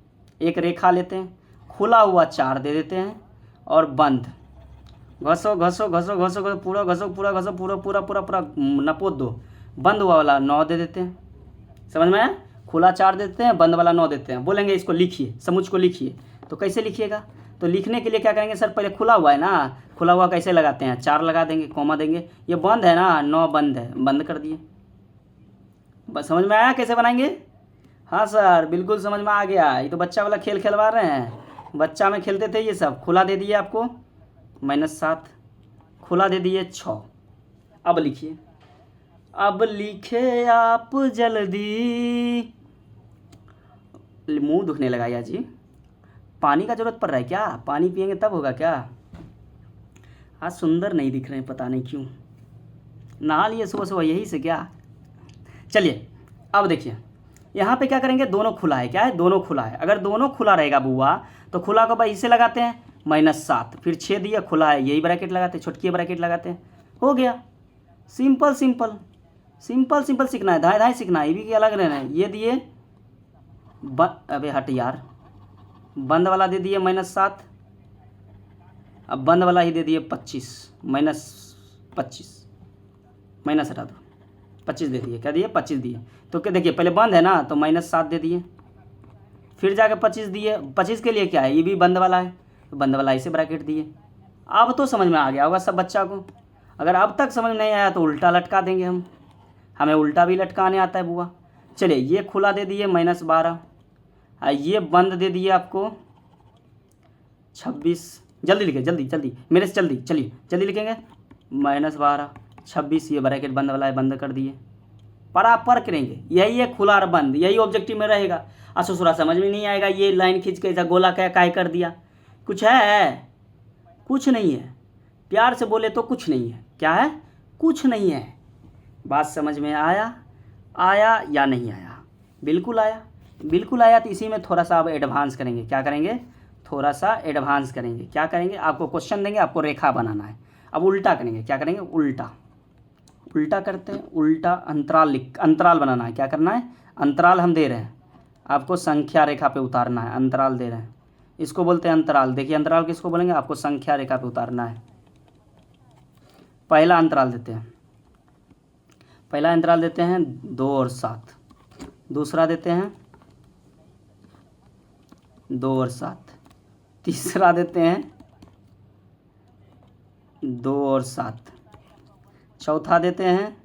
एक रेखा लेते हैं, खुला हुआ 4 दे देते हैं और बंद। घसो पूरा नपोत दो। बंद हुआ वाला 9 दे देते हैं। समझ में आया? खुला 4 देते हैं, बंद वाला 9 देते हैं। बोलेंगे इसको लिखिए, समुच्चय को लिखिए। तो कैसे लिखिएगा? तो लिखने के लिए क्या करेंगे सर, पहले खुला हुआ है ना, खुला हुआ कैसे लगाते हैं, 4 लगा देंगे, कोमा देंगे। ये बंद है ना, 9 बंद है, बंद कर दिए। बस समझ में आया कैसे बनाएंगे? हाँ सर बिल्कुल समझ में आ गया। ये तो बच्चा वाला खेल खेलवा रहे हैं, बच्चा में खेलते थे ये सब। खुला दे दिए आपको -7, खुला दे दिए 6। अब लिखिए, अब लिखे आप जल्दी। मुंह दुखने लगा यार जी, पानी का जरूरत पड़ रहा है क्या? पानी पिएंगे तब होगा क्या? आज सुंदर नहीं दिख रहे हैं, पता नहीं क्यों। नहा लिए सुबह यही से क्या? चलिए अब देखिए, यहाँ पे क्या करेंगे, दोनों खुला है। क्या है? दोनों खुला है। अगर दोनों खुला रहेगा बुआ तो खुला को भाई इसे लगाते हैं -7, फिर 6 दिया, खुला है, यही ब्रैकेट लगाते हैं, छोटकी ब्रैकेट लगाते हैं। हो गया। सिंपल सिंपल सिंपल सिंपल सीखना है, धाए धाए सीखना है, ये भी अलग रहना है। ये दिए अबे हट यार, बंद वाला दे दिए -7, अब बंद वाला ही दे दिए 25, -25 माइनस हटा दो, 25 दे दिए। क्या दिए? 25 दिए। तो क्या देखिए, पहले बंद है ना तो -7 दे दिए, फिर जाके 25 दिए। 25 के लिए क्या है, ये भी बंद वाला है तो बंद वाला इसे ब्रैकेट दिए। अब तो समझ में आ गया होगा सब बच्चा को। अगर अब तक समझ नहीं आया तो उल्टा लटका देंगे हम, हमें उल्टा भी लटकाने आता है बुआ। चलिए, ये खुला दे दिए -12, ये बंद दे दिए आपको 26। जल्दी लिखे, जल्दी जल्दी मेरे से जल्दी, चलिए जल्दी लिखेंगे। -12 26, ये ब्रैकेट बंद वाला है, बंद कर दिए। बराबर करेंगे, यही है खुला और बंद, यही ऑब्जेक्टिव में रहेगा। ससुरा समझ में नहीं आएगा, ये लाइन खींच के ऐसा गोला क्या काय कर दिया, कुछ है? कुछ नहीं है। प्यार से बोले तो कुछ नहीं है। क्या है? कुछ नहीं है। बात समझ में आया? आया या नहीं आया? बिल्कुल आया, बिल्कुल आया। तो इसी में थोड़ा सा अब एडवांस करेंगे। क्या करेंगे? थोड़ा सा एडवांस करेंगे। क्या करेंगे? आपको क्वेश्चन देंगे, आपको रेखा बनाना है। अब उल्टा करेंगे। क्या करेंगे? उल्टा उल्टा करते हैं। उल्टा अंतराल बनाना है। क्या करना है? अंतराल हम दे रहे हैं आपको, संख्या रेखा पे उतारना है। अंतराल दे रहे हैं, इसको बोलते हैं अंतराल। देखिए अंतराल किसको बोलेंगे? आपको संख्या रेखा पे उतारना है। पहला अंतराल देते हैं, पहला अंतराल देते हैं 2 और 7। दूसरा देते हैं 2 और 7। तीसरा देते हैं 2 और 7। चौथा देते हैं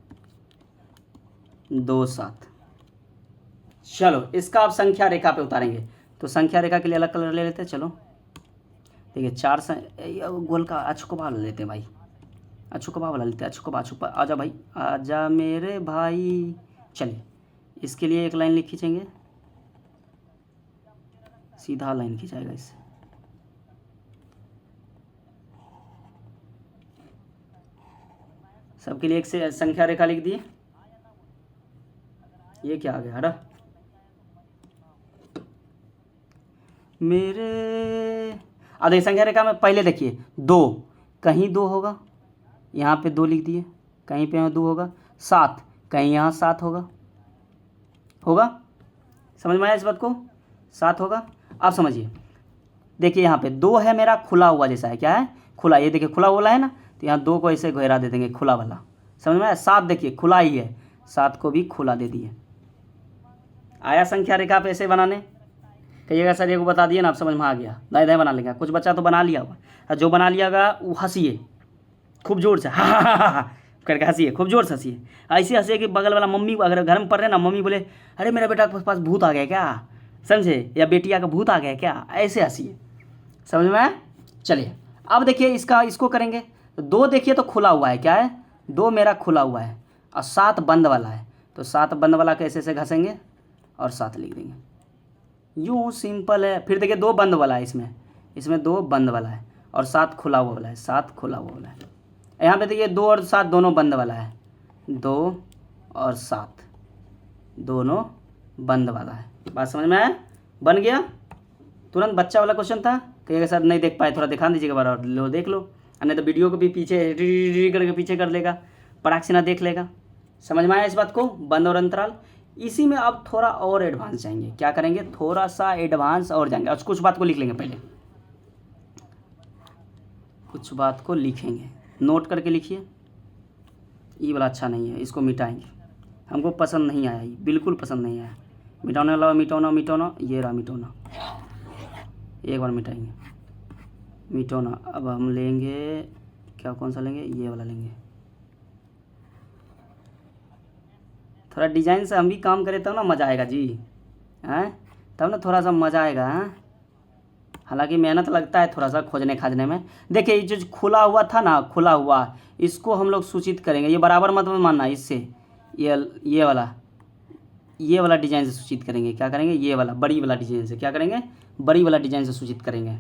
2 7। चलो, इसका आप संख्या रेखा पे उतारेंगे। तो संख्या रेखा के लिए अलग कलर ले लेते हैं। चलो देखिए, 4 गोल का अछुको भाव ले लेते हैं भाई, अछुको भाव ले लेते हैं। अछुको भाव, आजा भाई, आजा मेरे भाई। चलिए, इसके लिए एक लाइन लिख खींचेंगे, सीधा लाइन खींचाएगा इससे। सबके लिए एक से संख्या रेखा लिख दिए। ये क्या आ गया? हरा मेरे आधे संख्या रेखा में पहले देखिए 2, कहीं 2 होगा, यहाँ पे 2 लिख दिए, कहीं पे 2 होगा। 7, कहीं यहाँ 7 होगा, होगा? समझ में आया इस बात को? 7 होगा। आप समझिए, देखिए यहाँ पे 2 है मेरा, खुला हुआ जैसा है। क्या है? खुला। ये देखिए खुला वाला है ना, तो यहाँ 2 को ऐसे घेरा दे देंगे, खुला वाला। समझ में आया? 7 देखिए खुला ही है, 7 को भी खुला दे दिए। आया संख्या रेखा पे ऐसे बनाने? कहिएगा सर ये को बता दिए ना, आप समझ में आ गया। दाएं दाएं बना लेंगे। कुछ बच्चा तो बना लिया होगा, और जो बना लियागा वो हंसिए खूब जोर से, हा करके हंसिए, खूब जोर से हंसिए। ऐसे हंसिए कि बगल वाला मम्मी, अगर घर में पढ़ रहे ना, मम्मी बोले अरे मेरा बेटा के पास भूत आ गया क्या, समझे, या बेटिया का भूत आ गया क्या, ऐसे हंसिए। समझ में आया? चलिए, अब देखिए इसको करेंगे। तो 2 देखिए तो खुला हुआ है। क्या है? 2 मेरा खुला हुआ है, और 7 बंद वाला है। तो 7 बंद वाला कैसे से घसेंगे और 7 लिख देंगे। यूँ सिंपल है। फिर देखिए 2 बंद वाला है, इसमें 2 बंद वाला है, और 7 खुला हुआ वाला है, 7 खुला हुआ वाला है। यहाँ पे देखिए 2 और 7 दोनों बंद वाला है, 2 और 7 दोनों बंद वाला है। बात समझ में आया? बन गया तुरंत। बच्चा वाला क्वेश्चन था, कहिएगा सर नहीं देख पाए, थोड़ा दिखा दीजिएगा बार, और लो देख लो, नहीं तो वीडियो को भी पीछे करके पीछे कर लेगा, पटाख से ना देख लेगा। समझ में आया इस बात को? बंद और अंतराल। इसी में अब थोड़ा और एडवांस जाएंगे। क्या करेंगे? थोड़ा सा एडवांस और जाएंगे, और कुछ बात को लिख लेंगे। पहले कुछ बात को लिखेंगे, नोट करके लिखिए। ये वाला अच्छा नहीं है, इसको मिटाएंगे, हमको पसंद नहीं आया, ये बिल्कुल पसंद नहीं आया। मिटाने वाला मिटोना, ये रहा मिटोना, एक बार मिटाएंगे मिटोना। अब हम लेंगे क्या, कौन सा लेंगे? ये वाला लेंगे। थोड़ा डिजाइन से हम भी काम करें तब ना मज़ा आएगा जी, हैं? तब ना थोड़ा सा मज़ा आएगा। हालांकि मेहनत लगता है थोड़ा सा खोजने खाजने में। देखिए ये जो खुला हुआ था ना, खुला हुआ, इसको हम लोग सूचित करेंगे। ये बराबर मत मानना, इससे ये वाला डिजाइन से सूचित करेंगे। क्या करेंगे? ये वाला बड़ी वाला डिजाइन से। क्या करेंगे? बड़ी वाला डिजाइन से सूचित करेंगे।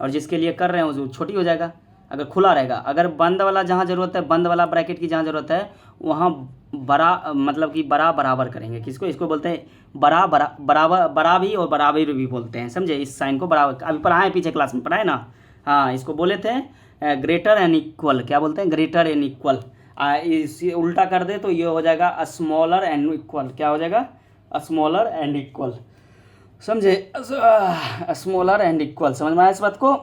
और जिसके लिए कर रहे हैं वो छोटी हो जाएगा अगर खुला रहेगा। अगर बंद वाला जहाँ ज़रूरत है, बंद वाला ब्रैकेट की जहाँ ज़रूरत है, वहाँ बड़ा मतलब कि बराबर करेंगे। किसको? इसको बोलते हैं बराबर भी, और बराबर भी बोलते हैं। समझे? इस साइन को बराबर अभी पढ़ाए, पीछे क्लास में पढ़ाए ना। हाँ, इसको बोले थे ग्रेटर एंड इक्वल। क्या बोलते हैं? Greater and equal. इसे उल्टा कर दे तो ये हो जाएगा स्मॉलर एंड इक्वल। क्या हो जाएगा? Smaller and equal. समझे? Smaller and equal. समझ में आया इस बात को?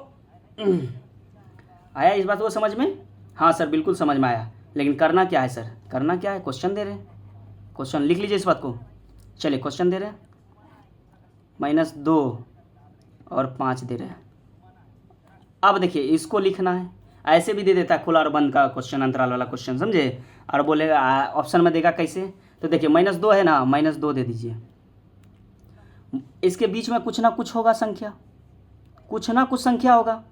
आया इस बात को समझ में? हाँ सर बिल्कुल समझ में आया। लेकिन करना क्या है सर? करना क्या है? क्वेश्चन दे रहे हैं, क्वेश्चन लिख लीजिए इस बात को। चलिए क्वेश्चन दे रहे हैं, -2 और 5 दे रहे हैं। अब देखिए इसको लिखना है, ऐसे भी दे देता है खुला और बंद का क्वेश्चन, अंतराल वाला क्वेश्चन, समझे? और बोलेगा ऑप्शन में देगा कैसे, तो देखिए -2 है ना, -2 दे दीजिए। इसके बीच में कुछ ना कुछ होगा संख्या, कुछ ना कुछ संख्या होगा,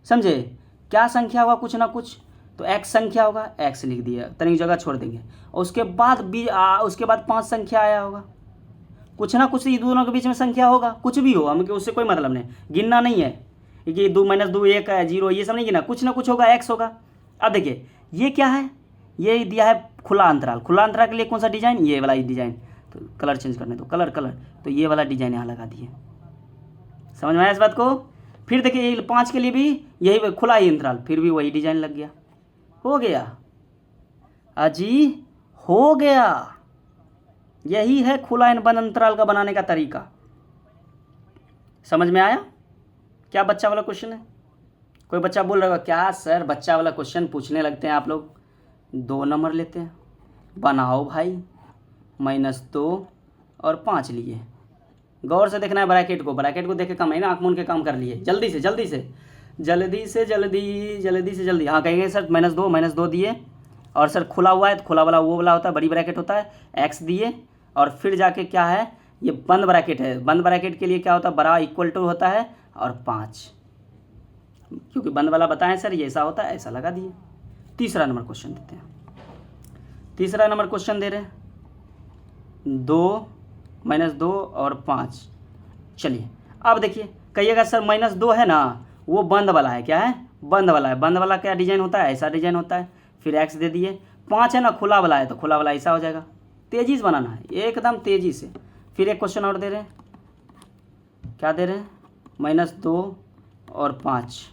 समझे? क्या संख्या होगा? कुछ ना कुछ, तो x संख्या होगा, x लिख दिया, तनिक जगह छोड़ देंगे। और उसके बाद उसके बाद 5 संख्या आया होगा, कुछ ना कुछ ये दोनों के बीच में संख्या होगा, कुछ भी हो, हमें उससे कोई मतलब नहीं, गिनना नहीं है कि 2 -2 1 है 0, ये सब नहीं गिना, कुछ ना कुछ होगा, x होगा। अब देखिए ये क्या है, ये दिया है खुला अंतराल। खुला अंतराल के लिए कौन सा डिजाइन? ये वाला डिजाइन। तो कलर चेंज करने दो, कलर तो ये वाला डिजाइन यहाँ लगा दिए। समझ में आया इस बात को? फिर देखिए 5 के लिए भी यही खुला ही अंतराल, फिर भी वही डिजाइन लग गया। हो गया अजी, हो गया। यही है खुला एंड बंद अंतराल का बनाने का तरीका। समझ में आया? क्या बच्चा वाला क्वेश्चन है? कोई बच्चा बोल रहा होगा क्या सर बच्चा वाला क्वेश्चन पूछने लगते हैं आप लोग, 2 नंबर लेते हैं। बनाओ भाई, -2 और 5 लिए। गौर से देखना है ब्रैकेट को, ब्रैकेट को देख के काम है ना, आँख मूंद के काम कर लिए। जल्दी से जल्दी। हाँ कहेंगे सर -2 दिए, और सर खुला हुआ है तो खुला वाला वो वाला होता है, बड़ी ब्रैकेट होता है, x दिए, और फिर जाके क्या है, ये बंद ब्रैकेट है। बंद ब्रैकेट के लिए क्या होता है, बड़ा इक्वल टू होता है और 5, क्योंकि बंद वाला बताएं सर ये ऐसा होता है, ऐसा लगा दिए। तीसरा नंबर क्वेश्चन देते हैं। तीसरा नंबर क्वेश्चन दे रहे हैं 2 -2 और 5। चलिए अब देखिए, कहिएगा सर -2 है ना, वो बंद वाला है। क्या है? बंद वाला है। बंद वाला क्या डिजाइन होता है? ऐसा डिजाइन होता है। फिर x दे दिए। 5 है ना, खुला वाला है, तो खुला वाला ऐसा हो जाएगा। तेजी से बनाना है, एकदम तेजी से। फिर एक क्वेश्चन और दे रहे हैं, क्या दे रहे हैं, -2 और 5।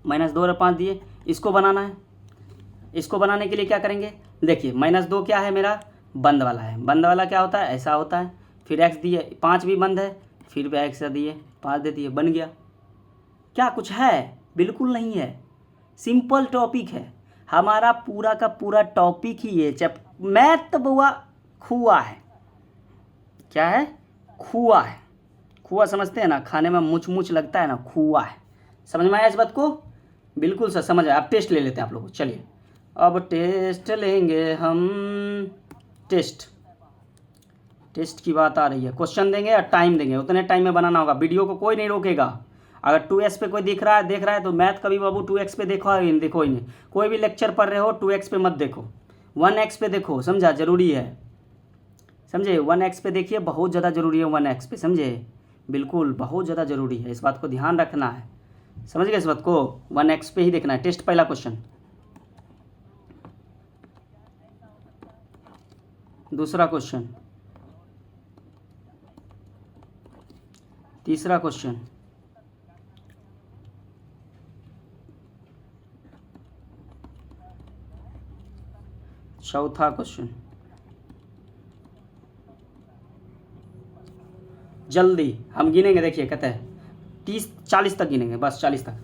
-2 और 5 दिए, इसको बनाना है। इसको बनाने के लिए क्या करेंगे, देखिए -2 क्या है मेरा, बंद वाला है। बंद वाला क्या होता है? ऐसा होता है। फिर x दिए, 5 भी बंद है, फिर भी x दिए, 5 दे दिए, बन गया। क्या कुछ है? बिल्कुल नहीं है। सिंपल टॉपिक है हमारा, पूरा का पूरा टॉपिक ही ये मैथ तो बुआ खुआ है। क्या है? खुआ है। खुआ समझते हैं ना, खाने में मुच लगता है ना, खुआ है। समझ में आया इस बात को? बिल्कुल सर समझ आया। अब टेस्ट ले लेते हैं आप लोग। चलिए अब टेस्ट लेंगे हम। टेस्ट की बात आ रही है। क्वेश्चन देंगे और टाइम देंगे, उतने टाइम में बनाना होगा। वीडियो को कोई नहीं रोकेगा। अगर 2x पे कोई देख रहा है तो मैथ कभी बाबू 2x पे देखो ही नहीं। कोई भी लेक्चर पढ़ रहे हो 2x पे मत देखो, 1x पे देखो। समझा? जरूरी है, समझे? 1x पे देखिए, बहुत ज़्यादा ज़रूरी है 1x पे, समझे? बिल्कुल बहुत ज़्यादा ज़रूरी है, इस बात को ध्यान रखना है। समझ गए इस बात को? 1x पे ही देखना है। टेस्ट पहला क्वेश्चन। दूसरा क्वेश्चन, तीसरा क्वेश्चन, चौथा क्वेश्चन। जल्दी हम गिनेंगे, देखिए कहते हैं 30-40 तक गिनेंगे, बस 40 तक।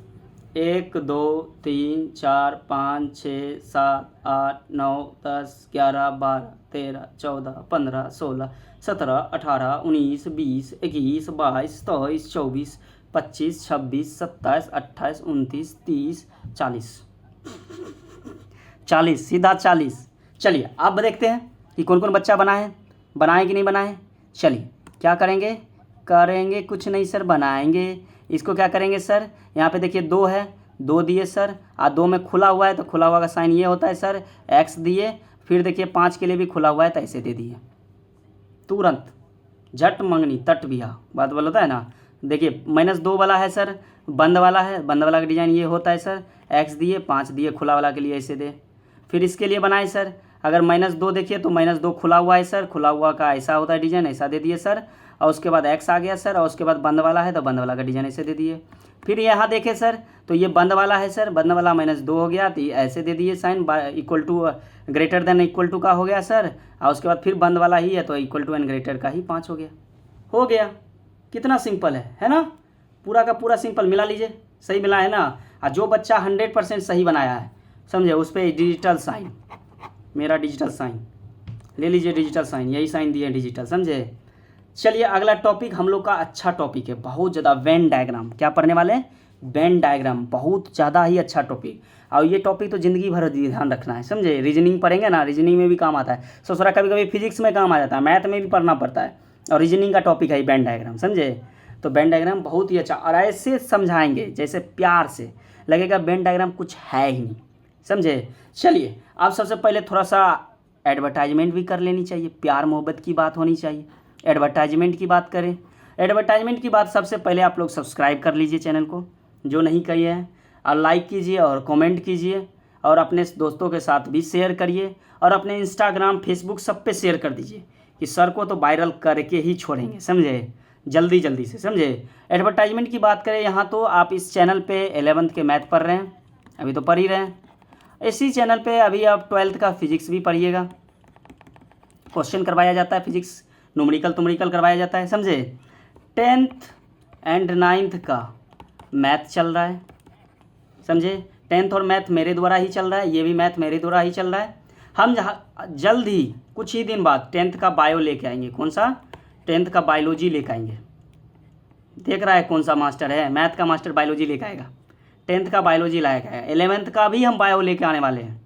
1 2 3 4 5 6 7 8 9 10 11 12 13 14 15 16 17 18 19 20 21 22 23 24 25 26 27 28 29 30 40 सीधा 40। चलिए अब देखते हैं कि कौन कौन बच्चा बनाए कि नहीं बनाए। चलिए क्या करेंगे कुछ नहीं सर, बनाएंगे। इसको क्या करेंगे सर, यहाँ पे देखिए 2 है, 2 दिए सर, 2 में खुला हुआ है तो खुला हुआ का साइन ये होता है सर, x दिए। फिर देखिए 5 के लिए भी खुला हुआ है तो ऐसे दे दिए, तुरंत झट मंगनी तट बिया, बात बोलता है ना। देखिए -2 वाला है सर, बंद वाला है, बंद वाला का डिज़ाइन ये होता है सर, x दिए, 5 दिए, खुला वाला के लिए ऐसे दे। फिर इसके लिए बनाए सर, अगर -2 देखिए तो -2 खुला हुआ है सर, खुला हुआ का ऐसा होता है डिज़ाइन, ऐसा दे दिए सर। और उसके बाद एक्स आ गया सर, और उसके बाद बंद वाला है तो बंद वाला का डिजाइन ऐसे दे दिए। फिर यहाँ देखें सर, तो ये बंद वाला है सर, बंद वाला -2 हो गया, तो ये ऐसे दे दिए sign, equal to greater than equal to का हो गया सर, और उसके बाद फिर बंद वाला ही है तो इक्वल टू एंड ग्रेटर का ही 5 हो गया। कितना सिंपल है ना, पूरा का पूरा सिंपल। मिला लीजिए, सही मिला है ना। और जो बच्चा 100% सही बनाया है समझे, उस पर डिजिटल साइन, मेरा डिजिटल साइन ले लीजिए, डिजिटल साइन, यही साइन दिए डिजिटल, समझे। चलिए अगला टॉपिक हम लोग का अच्छा टॉपिक है, बहुत ज़्यादा, वेन डायग्राम। क्या पढ़ने वाले हैं? वेन डायग्राम, बहुत ज़्यादा ही अच्छा टॉपिक। और ये टॉपिक तो ज़िंदगी भर ध्यान रखना है, समझे। रीजनिंग पढ़ेंगे ना, रीजनिंग में भी काम आता है, सोचरा कभी कभी फिजिक्स में काम आ जाता है, मैथ में भी पढ़ना पड़ता है, और रीजनिंग का टॉपिक है वेन डायग्राम, समझे। तो वेन डायग्राम बहुत ही अच्छा, और ऐसे समझाएंगे जैसे प्यार से लगेगा वेन डायग्राम कुछ है ही नहीं, समझे। चलिए अब सबसे पहले थोड़ा सा एडवर्टाइजमेंट भी कर लेनी चाहिए, प्यार मोहब्बत की बात होनी चाहिए। एडवर्टाइजमेंट की बात करें, एडवर्टाइजमेंट की बात सबसे पहले आप लोग सब्सक्राइब कर लीजिए चैनल को, जो नहीं किए हैं, और लाइक कीजिए और कमेंट कीजिए, और अपने दोस्तों के साथ भी शेयर करिए, और अपने इंस्टाग्राम फेसबुक सब पे शेयर कर दीजिए कि सर को तो वायरल करके ही छोड़ेंगे, समझे, जल्दी जल्दी से, समझे। एडवर्टाइजमेंट की बात करें यहाँ, तो आप इस चैनल पे 11th के मैथ पढ़ रहे हैं, अभी तो पढ़ ही रहे हैं। इसी चैनल पे अभी आप 12th का फिजिक्स भी पढ़िएगा, क्वेश्चन करवाया जाता है, फिजिक्स न्यूमेरिकल करवाया जाता है, समझे। 10th एंड 9th का मैथ चल रहा है, समझे। 10th और मैथ मेरे द्वारा ही चल रहा है, ये भी मैथ मेरे द्वारा ही चल रहा है। हम जल्द ही कुछ ही दिन बाद 10th का बायो लेके आएंगे। कौन सा? 10th का बायोलॉजी लेके आएंगे। देख रहा है कौन सा मास्टर है, मैथ का मास्टर बायोलॉजी लेके आएगा, 10th का बायोलॉजी लाएगा, 11th का भी हम बायो लेके आने वाले हैं,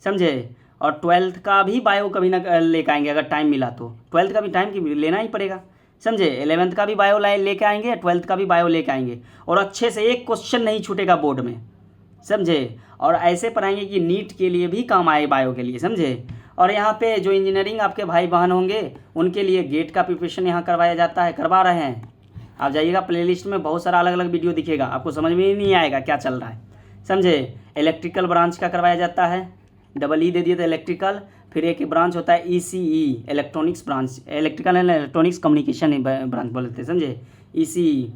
समझे। और 12th का भी बायो कभी ना लेके आएंगे, अगर टाइम मिला तो। 12th का भी टाइम की लेना ही पड़ेगा, समझे। 11th का भी बायो लेके आएंगे, 12th का भी बायो लेके आएंगे, और अच्छे से एक क्वेश्चन नहीं छूटेगा बोर्ड में, समझे। और ऐसे पढ़ाएंगे कि नीट के लिए भी काम आए, बायो के लिए, समझे। और यहाँ पे जो इंजीनियरिंग आपके भाई बहन होंगे उनके लिए गेट का प्रिपरेशन यहाँ करवाया जाता है, करवा रहे हैं। आप जाइएगा प्लेलिस्ट में, बहुत सारा अलग अलग वीडियो दिखेगा, आपको समझ में ही नहीं आएगा क्या चल रहा है, समझे। इलेक्ट्रिकल ब्रांच का करवाया जाता है, डबल ई दे दिए तो इलेक्ट्रिकल, फिर एक ब्रांच होता है ECE, electronics branch, electrical and electronics communication branch बोलते हैं, समझे, ECE,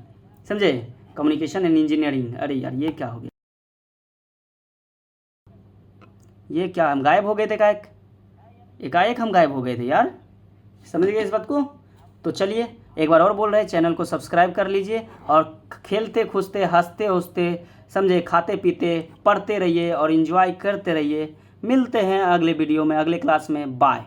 समझे, कम्युनिकेशन एंड इंजीनियरिंग। अरे यार ये क्या हो गया, ये क्या, हम गायब हो गए थे एकाएक हम गायब हो गए थे यार, समझ गए इस बात को। तो चलिए एक बार और बोल रहे हैं, चैनल को सब्सक्राइब कर लीजिए, और खेलते खुशते हंसते हंसते, समझे, खाते पीते पढ़ते रहिए और एंजॉय करते रहिए। मिलते हैं अगले वीडियो में, अगले क्लास में, बाय।